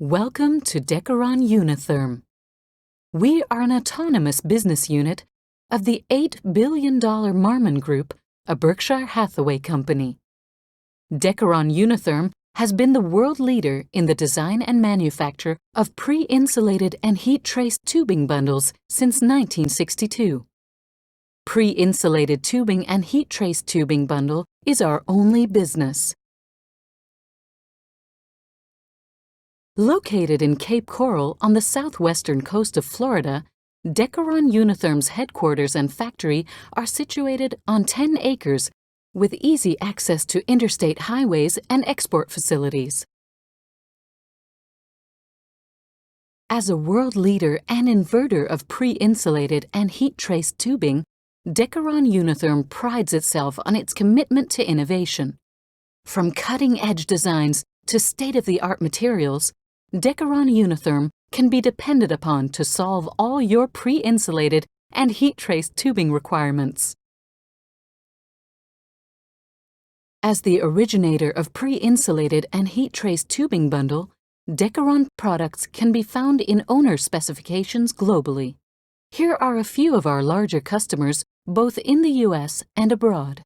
Welcome to Dekoron Unitherm. We are an autonomous business unit of the $8 billion Marmon Group, a Berkshire Hathaway company. Dekoron Unitherm has been the world leader in the design and manufacture of pre-insulated and heat-traced tubing bundles since 1962. Pre-insulated tubing and heat-traced tubing bundle is our only business. Located in Cape Coral on the southwestern coast of Florida, Dekoron Unitherm's headquarters and factory are situated on 10 acres with easy access to interstate highways and export facilities. As a world leader and inverter of pre-insulated and heat-traced tubing, Dekoron Unitherm prides itself on its commitment to innovation. From cutting-edge designs to state-of-the-art materials, Dekoron Unitherm can be depended upon to solve all your pre-insulated and heat-traced tubing requirements. As the originator of pre-insulated and heat-traced tubing bundle, Dekoron products can be found in owner specifications globally. Here are a few of our larger customers, both in the U.S. and abroad.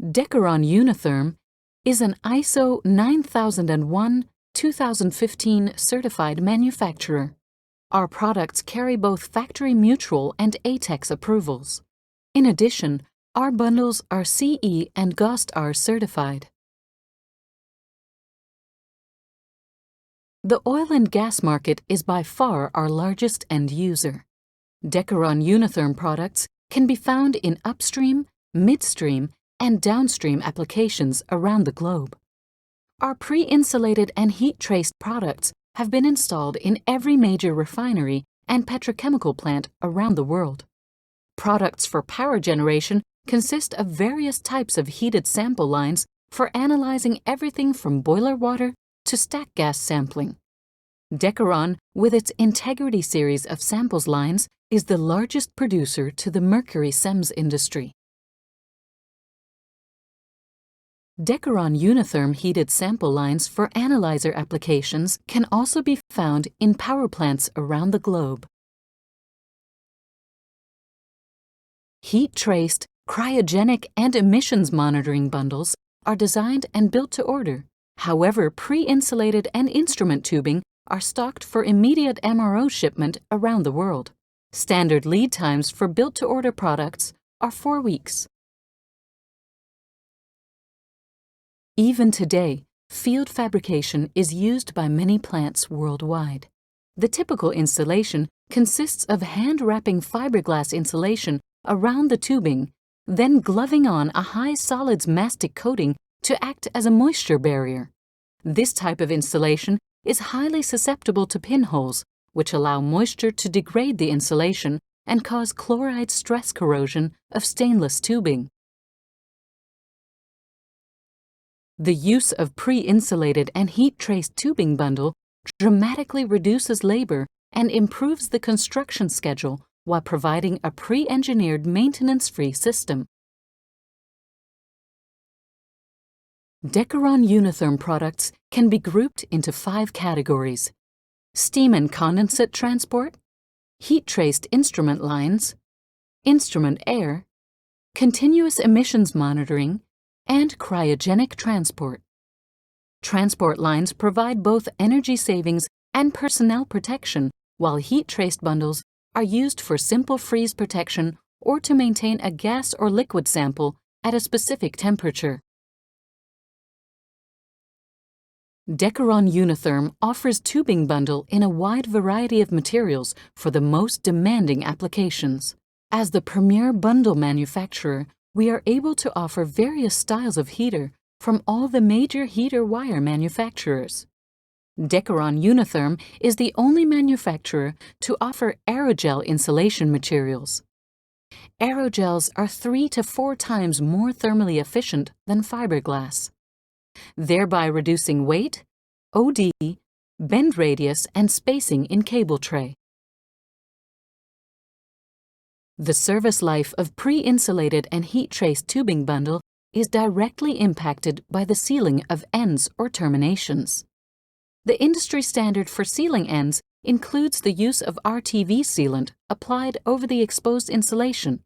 Dekoron Unitherm is an ISO 9001-2015 certified manufacturer. Our products carry both factory mutual and ATEX approvals. In addition, our bundles are CE and GOST-R certified. The oil and gas market is by far our largest end user. Dekoron Unitherm products can be found in upstream, midstream, and downstream applications around the globe. Our pre-insulated and heat-traced products have been installed in every major refinery and petrochemical plant around the world. Products for power generation consist of various types of heated sample lines for analyzing everything from boiler water to stack gas sampling. Dekoron, with its Integrity series of samples lines, is the largest producer to the mercury SEMS industry. Dekoron Unitherm heated sample lines for analyzer applications can also be found in power plants around the globe. Heat-traced, cryogenic, and emissions monitoring bundles are designed and built to order. However, pre-insulated and instrument tubing are stocked for immediate MRO shipment around the world. Standard lead times for built-to-order products are 4 weeks. Even today, field fabrication is used by many plants worldwide. The typical installation consists of hand-wrapping fiberglass insulation around the tubing, then gloving on a high solids mastic coating to act as a moisture barrier. This type of installation is highly susceptible to pinholes, which allow moisture to degrade the insulation and cause chloride stress corrosion of stainless tubing. The use of pre-insulated and heat-traced tubing bundle dramatically reduces labor and improves the construction schedule while providing a pre-engineered maintenance-free system. Dekoron Unitherm products can be grouped into 5 categories: steam and condensate transport, heat-traced instrument lines, instrument air, continuous emissions monitoring, and cryogenic transport. Transport lines provide both energy savings and personnel protection, while heat-traced bundles are used for simple freeze protection or to maintain a gas or liquid sample at a specific temperature. Dekoron Unitherm offers tubing bundle in a wide variety of materials for the most demanding applications. As the premier bundle manufacturer, we are able to offer various styles of heater from all the major heater wire manufacturers. Dekoron Unitherm is the only manufacturer to offer aerogel insulation materials. Aerogels are 3 to 4 times more thermally efficient than fiberglass, thereby reducing weight, OD, bend radius, and spacing in cable tray. The service life of pre-insulated and heat-traced tubing bundle is directly impacted by the sealing of ends or terminations. The industry standard for sealing ends includes the use of RTV sealant applied over the exposed insulation.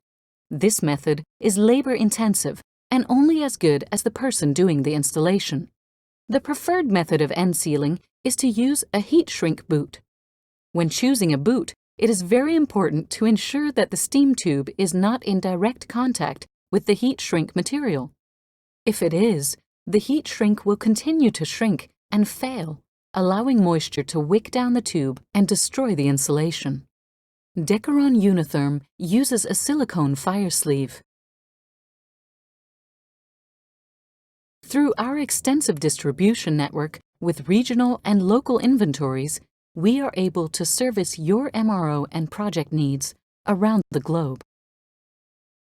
This method is labor-intensive and only as good as the person doing the installation. The preferred method of end sealing is to use a heat shrink boot. When choosing a boot, it is very important to ensure that the steam tube is not in direct contact with the heat shrink material. If it is, the heat shrink will continue to shrink and fail, allowing moisture to wick down the tube and destroy the insulation. Dekoron Unitherm uses a silicone fire sleeve. Through our extensive distribution network with regional and local inventories, we are able to service your MRO and project needs around the globe.